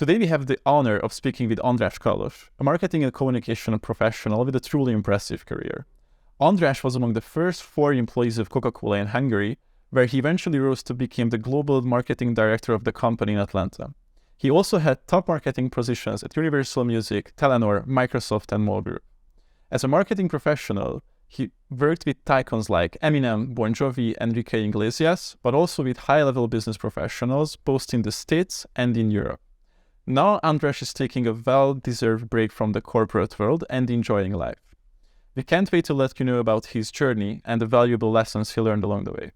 Today we have the honor of speaking with Andras Kallos, a marketing and communication professional with a truly impressive career. Andras was among the first 4 employees of Coca-Cola in Hungary, where he eventually rose to become the global marketing director of the company in Atlanta. He also had top marketing positions at Universal Music, Telenor, Microsoft, and Mall Group. As a marketing professional, he worked with icons like Eminem, Bon Jovi, Enrique Iglesias, but also with high-level business professionals, both in the States and in Europe. Now Andras is taking a well-deserved break from the corporate world and enjoying life. We can't wait to let you know about his journey and the valuable lessons he learned along the way.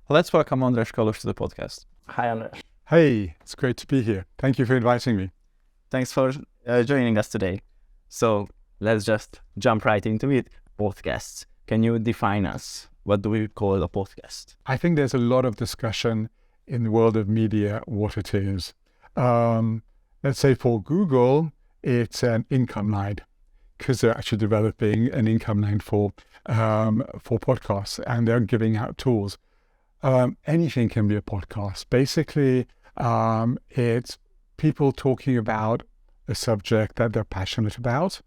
Let's welcome Andras Kallos to the podcast. Hi, Andras. Hey, it's great to be here. Thank you for inviting me. Thanks for joining us today. So let's just jump right into it. Podcasts. Can you define us? What do we call a podcast? I think there's a lot of discussion in the world of media what it is. Let's say for Google, it's an income line because they're actually developing an income line for podcasts and they're giving out tools. Anything can be a podcast. Basically, it's people talking about a subject that they're passionate about.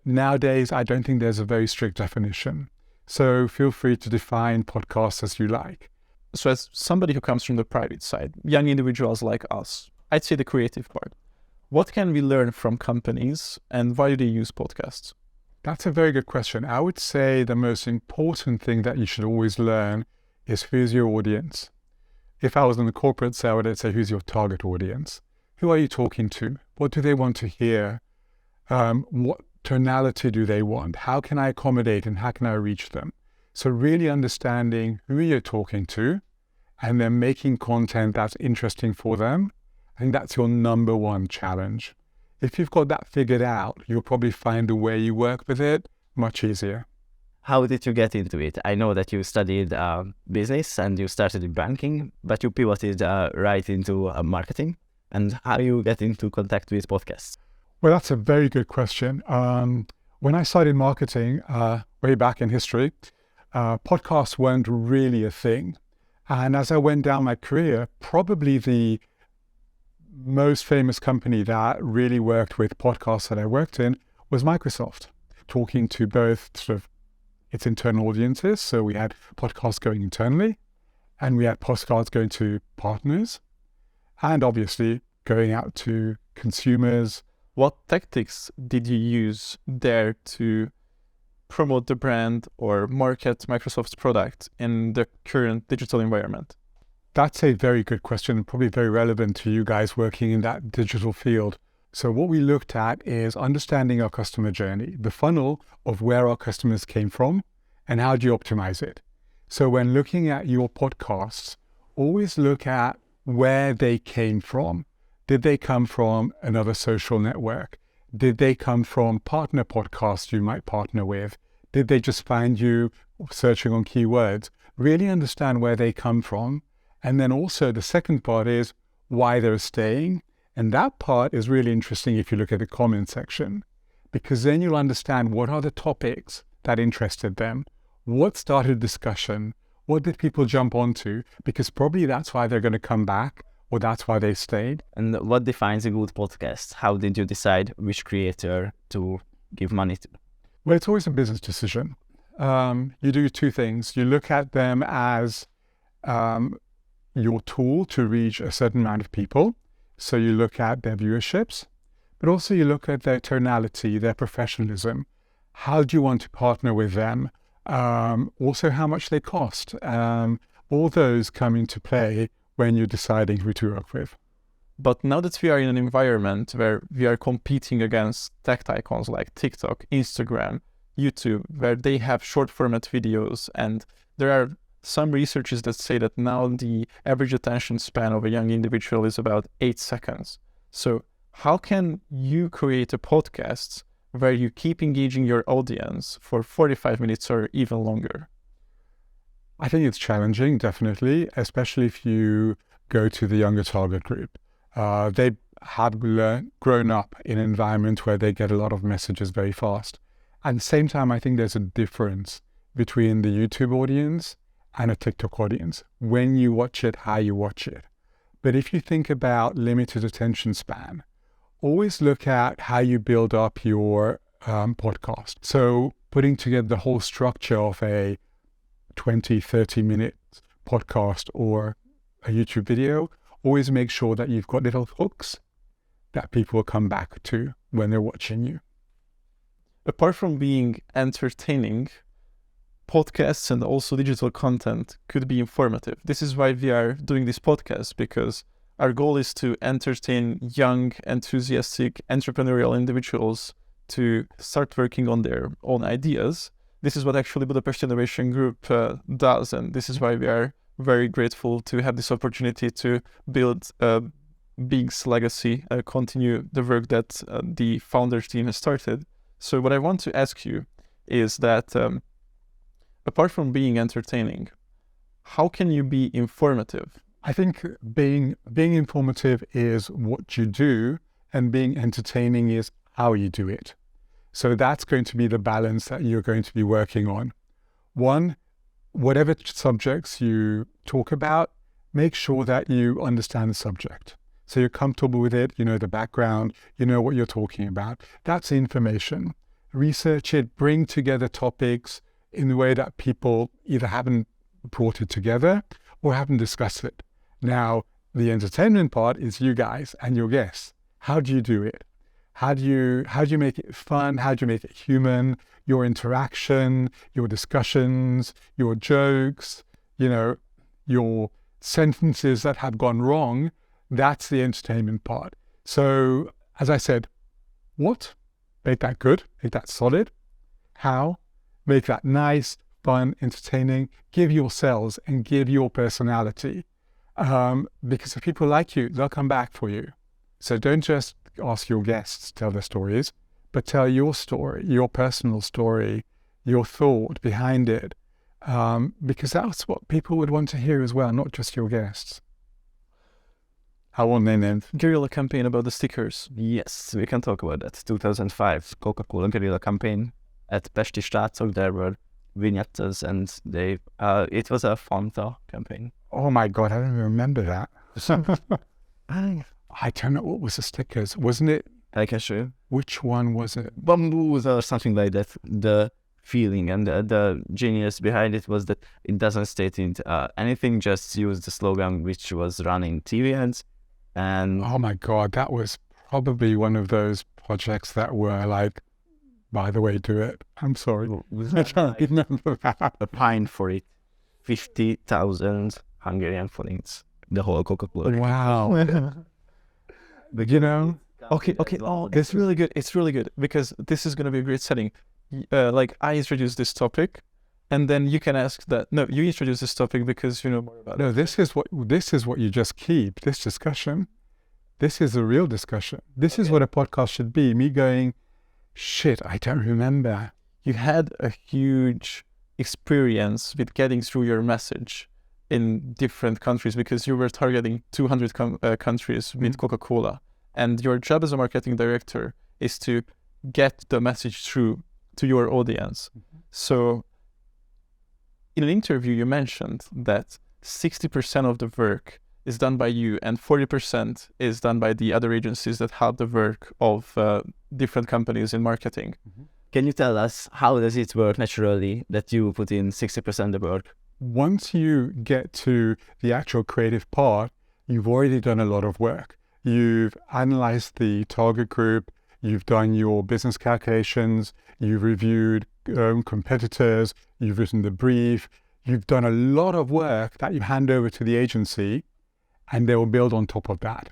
Nowadays, I don't think there's a very strict definition. So feel free to define podcasts as you like. So as somebody who comes from the private side, young individuals like us, I'd say the creative part. What can we learn from companies and why do they use podcasts? That's a very good question. I would say the most important thing that you should always learn is who's your audience. If I was in the corporate side, I'd say who's your target audience? Who are you talking to? What do they want to hear? What tonality do they want? How can I accommodate and how can I reach them? So really understanding who you're talking to and then making content that's interesting for them. I think that's your number one challenge. If you've got that figured out, you'll probably find the way you work with it much easier. How did you get into it? I know that you studied business and you started in banking, but you pivoted right into marketing. And how you get into contact with podcasts? Well, that's a very good question. When I started marketing way back in history, podcasts weren't really a thing. And as I went down my career, probably the most famous company that really worked with podcasts that I worked in was Microsoft, talking to both sort of its internal audiences. So we had podcasts going internally and we had podcasts going to partners and obviously going out to consumers. What tactics did you use there to promote the brand or market Microsoft's product in the current digital environment? That's a very good question, probably very relevant to you guys working in that digital field. So what we looked at is understanding our customer journey, the funnel of where our customers came from and how do you optimize it. So when looking at your podcasts, always look at where they came from. Did they come from another social network? Did they come from partner podcasts you might partner with? Did they just find you searching on keywords? Really understand where they come from. And then also the second part is why they're staying. And that part is really interesting if you look at the comment section, because then you'll understand what are the topics that interested them, what started discussion, what did people jump onto, because probably that's why they're going to come back or that's why they stayed. And what defines a good podcast? How did you decide which creator to give money to? Well, it's always a business decision. You do 2 things. You look at them as your tool to reach a certain amount of people. So you look at their viewerships, but also you look at their tonality, their professionalism. How do you want to partner with them? Also how much they cost. All those come into play when you're deciding who to work with. But now that we are in an environment where we are competing against tech icons like TikTok, Instagram, YouTube, where they have short format videos, and there are some researches that say that now the average attention span of a young individual is about 8 seconds. So how can you create a podcast where you keep engaging your audience for 45 minutes or even longer? I think it's challenging, definitely, especially if you go to the younger target group. They have grown up in an environment where they get a lot of messages very fast. At the same time, I think there's a difference between the YouTube audience and a TikTok audience. When you watch it, how you watch it. But if you think about limited attention span, always look at how you build up your podcast. So putting together the whole structure of a 20, 30-minute podcast or a YouTube video, always make sure that you've got little hooks that people will come back to when they're watching you. Apart from being entertaining, podcasts and also digital content could be informative. This is why we are doing this podcast, because our goal is to entertain young, enthusiastic, entrepreneurial individuals to start working on their own ideas. This is what actually Budapest Innovation Group does, and this is why we are very grateful to have this opportunity to build Big's legacy, continue the work that the founders team has started. So what I want to ask you is that apart from being entertaining, how can you be informative? I think being informative is what you do, and being entertaining is how you do it. So that's going to be the balance that you're going to be working on. One, whatever subjects you talk about, make sure that you understand the subject. So you're comfortable with it, you know the background, you know what you're talking about. That's information. Research it, bring together topics in the way that people either haven't brought it together or haven't discussed it. Now, the entertainment part is you guys and your guests. How do you do it? How do you make it fun? How do you make it human? Your interaction, your discussions, your jokes, you know, your sentences that have gone wrong, that's the entertainment part. So, as I said, what? Make that good, make that solid. How? Make that nice, fun, entertaining. Give yourselves and give your personality. Because if people like you, they'll come back for you. So don't just ask your guests to tell their stories, but tell your story, your personal story, your thought behind it. Because that's what people would want to hear as well, not just your guests. I won't name them. Guerrilla campaign about the stickers. Yes, we can talk about that. 2005 Coca-Cola guerrilla campaign at Pesti Srácok. There were vignettes, and it was a Fanta campaign. Oh my God, I don't even remember that. I don't know, what was the stickers? Wasn't it? I can show you. Which one was it? Bamboos or something like that. The feeling and the genius behind it was that it doesn't state anything, just use the slogan which was running TV ads. And oh my God, that was probably one of those projects that were like, by the way, do it. I'm sorry. I don't remember that. A pine for it. 50,000 Hungarian forints. The whole Coca-Cola. Wow. But you know, Okay. Oh, it's really good. It's really good because this is going to be a great setting. Like I introduce this topic, and then you can ask that. No, you introduce this topic because you know more about it. no, this is what you just keep, this discussion. This is a real discussion. This is what a podcast should be. Me going, shit, I don't remember. You had a huge experience with getting through your message in different countries because you were targeting 200 countries with Coca-Cola. And your job as a marketing director is to get the message through to your audience. So in an interview, you mentioned that 60% of the work is done by you and 40% is done by the other agencies that help the work of different companies in marketing. Can you tell us how does it work naturally that you put in 60% of the work? Once you get to the actual creative part, you've already done a lot of work. You've analyzed the target group, you've done your business calculations, you've reviewed competitors, you've written the brief, you've done a lot of work that you hand over to the agency, and they will build on top of that.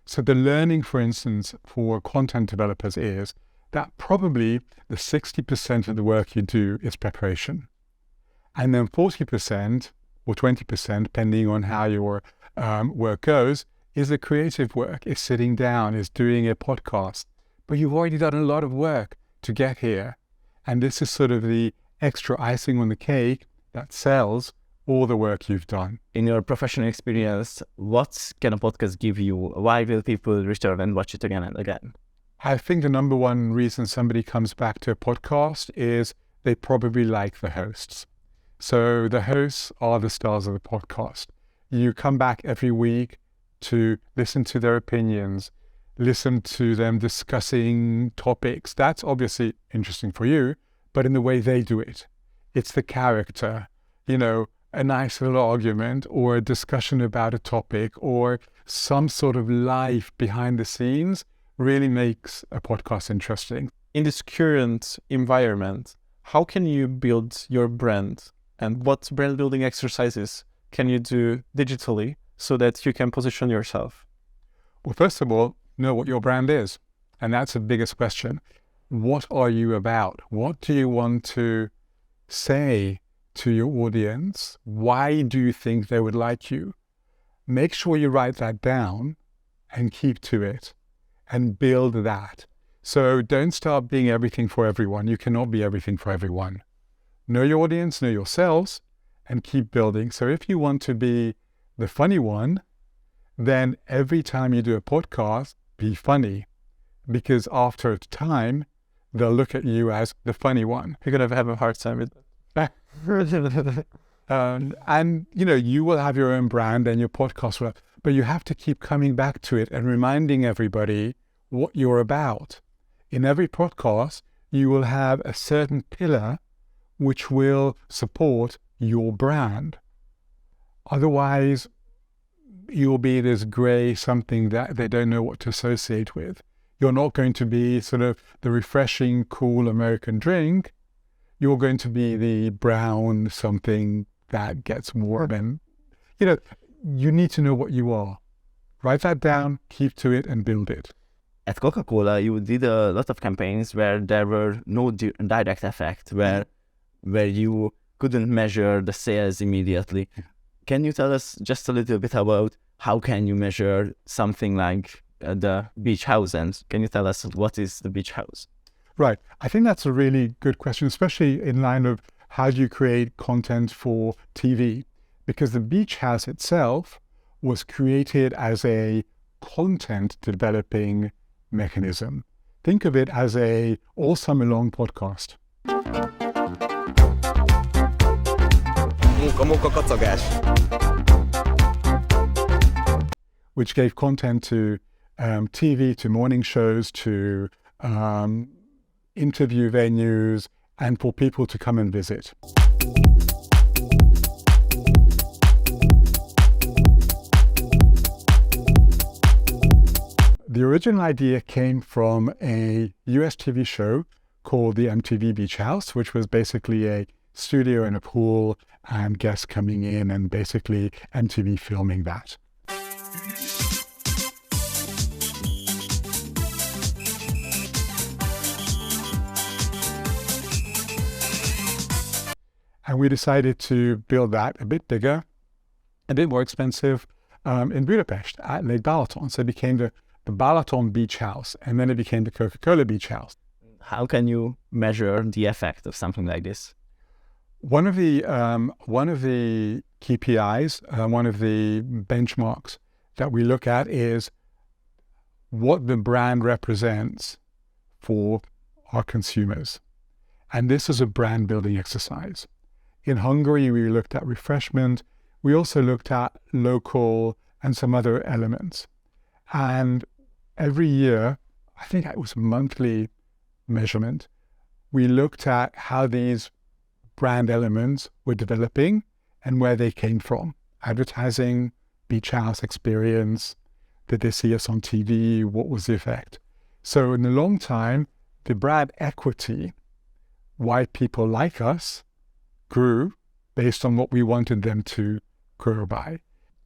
So the learning, for instance, for content developers is that probably the 60% of the work you do is preparation. And then 40% or 20%, depending on how your work goes, is the creative work, is sitting down, is doing a podcast. But you've already done a lot of work to get here. And this is sort of the extra icing on the cake that sells all the work you've done. In your professional experience, what can a podcast give you? Why will people return and watch it again and again? I think the number one reason somebody comes back to a podcast is they probably like the hosts. So the hosts are the stars of the podcast. You come back every week to listen to their opinions, listen to them discussing topics. That's obviously interesting for you, but in the way they do it. It's the character, a nice little argument or a discussion about a topic or some sort of life behind the scenes really makes a podcast interesting. In this current environment, how can you build your brand, and what brand building exercises can you do digitally so that you can position yourself? Well, first of all, know what your brand is. And that's the biggest question. What are you about? What do you want to say to your audience? Why do you think they would like you? Make sure you write that down and keep to it and build that. So don't start being everything for everyone. You cannot be everything for everyone. Know your audience, know yourselves, and keep building. So if you want to be the funny one, then every time you do a podcast, be funny. Because after a time, they'll look at you as the funny one. You're going to have a hard time with that. And you will have your own brand and your podcast will have, but you have to keep coming back to it and reminding everybody what you're about. In every podcast, you will have a certain pillar which will support your brand. Otherwise, you'll be this gray something that they don't know what to associate with. You're not going to be sort of the refreshing, cool American drink. You're going to be the brown something that gets warm. And, you need to know what you are. Write that down, keep to it, and build it. At Coca-Cola, you did a lot of campaigns where there were no direct effect, where you couldn't measure the sales immediately. Can you tell us just a little bit about how can you measure something like the beach house? And can you tell us what is the beach house? Right. I think that's a really good question, especially in line of how do you create content for TV? Because the beach house itself was created as a content developing mechanism. Think of it as a all summer long podcast. Which gave content to TV, to morning shows, to interview venues, and for people to come and visit. The original idea came from a US TV show called the MTV Beach House, which was basically a studio and a pool and guests coming in and basically MTV filming that. And we decided to build that a bit bigger, a bit more expensive in Budapest at Lake Balaton. So it became the Balaton Beach House, and then it became the Coca-Cola Beach House. How can you measure the effect of something like this? One of the KPIs, one of the benchmarks that we look at is what the brand represents for our consumers. And this is a brand building exercise. In Hungary, we looked at refreshment. We also looked at local and some other elements. And every year, I think it was a monthly measurement, we looked at how these brand elements were developing and where they came from. Advertising, beach house experience, did they see us on TV, what was the effect? So in the long time, the brand equity, why people like us, grew based on what we wanted them to grow by.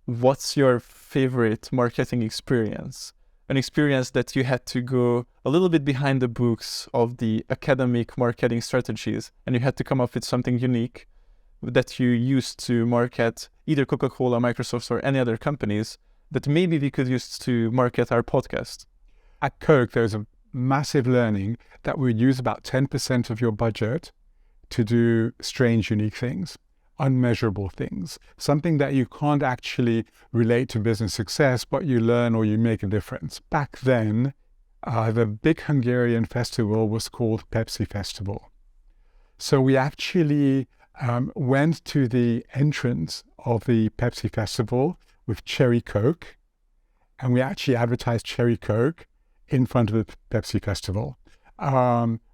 What's your favorite marketing experience? An experience that you had to go a little bit behind the books of the academic marketing strategies, and you had to come up with something unique that you used to market either Coca-Cola, Microsoft, or any other companies that maybe we could use to market our podcast. At Coke, there's a massive learning that we would use about 10% of your budget to do strange, unique things, unmeasurable things, something that you can't actually relate to business success, but you learn or you make a difference. Back then, the big Hungarian festival was called Pepsi Festival. So we actually went to the entrance of the Pepsi Festival with Cherry Coke, and we actually advertised Cherry Coke in front of the Pepsi Festival,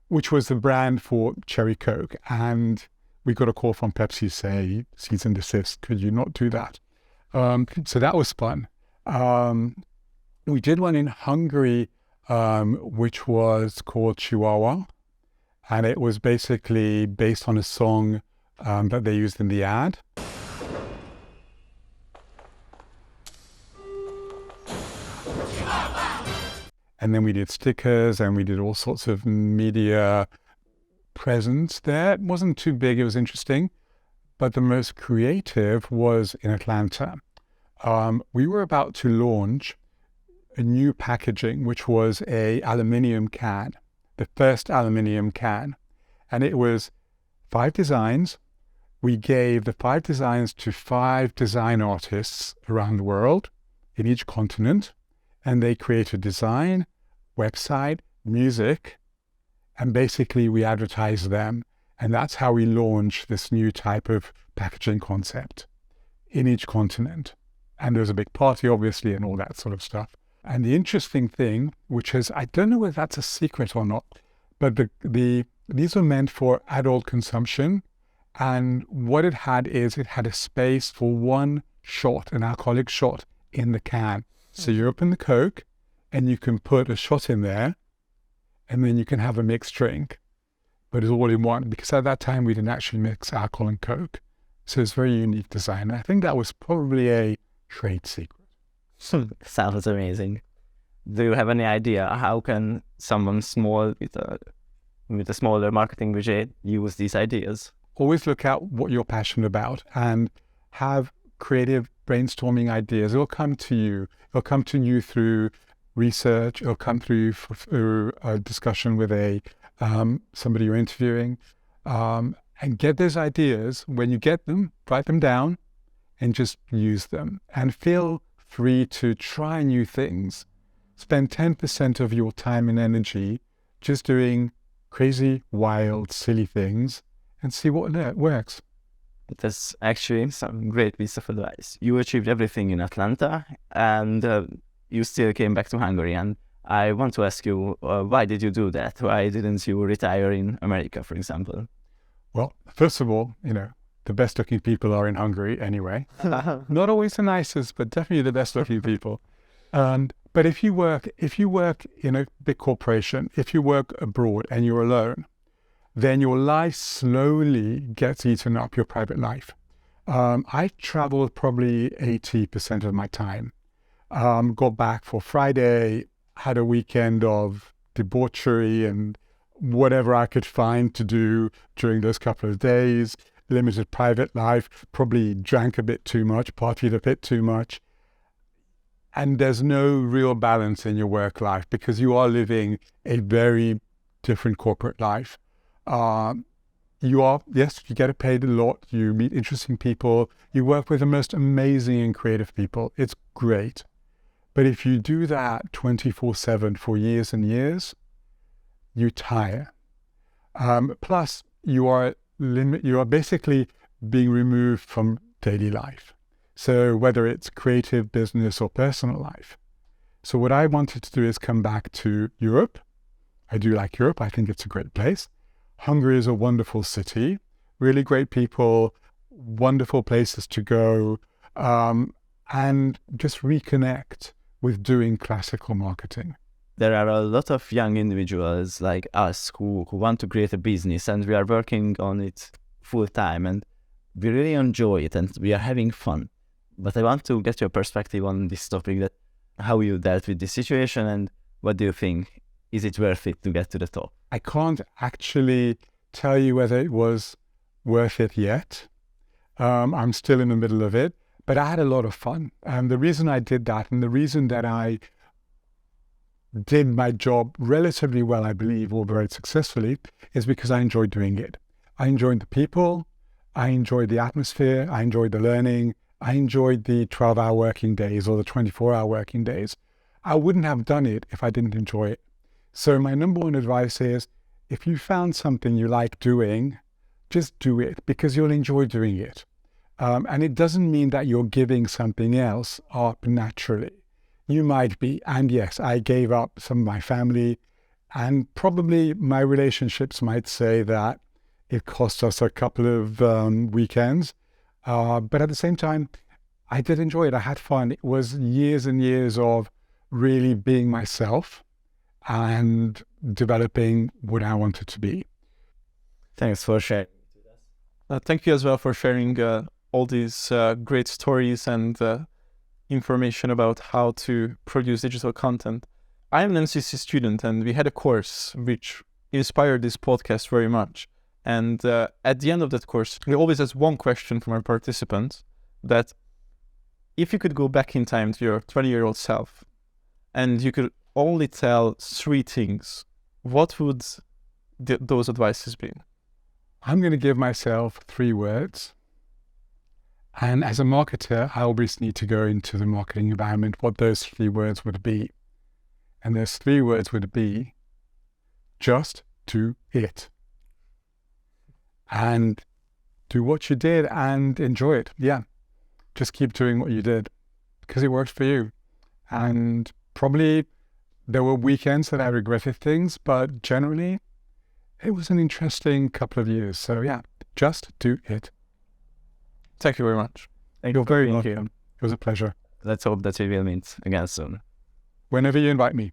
which was the brand for Cherry Coke. And we got a call from Pepsi say, cease and desist, could you not do that? So that was fun. We did one in Hungary, which was called Chihuahua. And it was basically based on a song that they used in the ad. And then we did stickers and we did all sorts of media presence there. It wasn't too big, it was interesting. But the most creative was in Atlanta. We were about to launch a new packaging, which was a aluminium can, the first aluminium can. And it was 5 designs. We gave the 5 designs to 5 design artists around the world in each continent. And they created design, website, music, and basically we advertised them. And that's how we launched this new type of packaging concept in each continent. And there was a big party, obviously, and all that sort of stuff. And the interesting thing, which is, I don't know whether that's a secret or not, but these are meant for adult consumption. And what it had is it had a space for one shot, an alcoholic shot in the can. So you open the Coke and you can put a shot in there and then you can have a mixed drink, but it's all in one, because at that time we didn't actually mix alcohol and Coke. So it's very unique design. I think that was probably a trade secret. Sounds amazing. Do you have any idea how can someone small with a smaller marketing budget use these ideas? Always look at what you're passionate about and have creative brainstorming ideas. It'll come to you. It'll come to you through research. It'll come through a discussion with somebody you're interviewing. And get those ideas. When you get them, write them down and just use them. And feel free to try new things. Spend 10% of your time and energy just doing crazy, wild, silly things and see what works. That's actually some great piece of advice. You achieved everything in Atlanta and you still came back to Hungary. And I want to ask you, why did you do that? Why didn't you retire in America, for example? Well, first of all, the best looking people are in Hungary anyway. Not always the nicest, but definitely the best looking people. But if you work in a big corporation, if you work abroad and you're alone, then your life slowly gets eaten up, your private life. I traveled probably 80% of my time. Got back for Friday, had a weekend of debauchery and whatever I could find to do during those couple of days, limited private life, probably drank a bit too much, partied a bit too much. And there's no real balance in your work life because you are living a very different corporate life. You get paid a lot, you meet interesting people, you work with the most amazing and creative people. It's great. But if you do that 24/7 for years and years, you tire. Plus, you are basically being removed from daily life. So whether it's creative, business, or personal life. So what I wanted to do is come back to Europe. I do like Europe. I think it's a great place. Hungary is a wonderful city, really great people, wonderful places to go, and just reconnect with doing classical marketing. There are a lot of young individuals like us who want to create a business, and we are working on it full time and we really enjoy it and we are having fun. But I want to get your perspective on this topic, that how you dealt with this situation and what do you think? Is it worth it to get to the top? I can't actually tell you whether it was worth it yet. I'm still in the middle of it, but I had a lot of fun. And the reason I did that and the reason that I did my job relatively well, I believe, or very successfully, is because I enjoyed doing it. I enjoyed the people, I enjoyed the atmosphere, I enjoyed the learning, I enjoyed the 12-hour working days or the 24-hour working days. I wouldn't have done it if I didn't enjoy it. So my number one advice is, if you found something you like doing, just do it because you'll enjoy doing it. And it doesn't mean that you're giving something else up naturally. You might be. And yes, I gave up some of my family, and probably my relationships might say that it cost us a couple of weekends. But at the same time, I did enjoy it. I had fun. It was years and years of really being myself and developing what I wanted to be. Thanks for sharing. Thank you as well for sharing all these great stories and information about how to produce digital content. I am an NCC student, and we had a course which inspired this podcast very much. And at the end of that course, we always ask one question from our participants, that if you could go back in time to your 20-year-old self and you could only tell 3 things, what would those advices be? I'm going to give myself 3 words. And as a marketer, I always need to go into the marketing environment, what those 3 words would be. And those 3 words would be, just do it. And do what you did and enjoy it. Yeah. Just keep doing what you did because it worked for you. And probably there were weekends that I regretted things, but generally it was an interesting couple of years. So yeah, just do it. Thank you very much. You're very welcome. It was a pleasure. Let's hope that we will meet again soon. Whenever you invite me.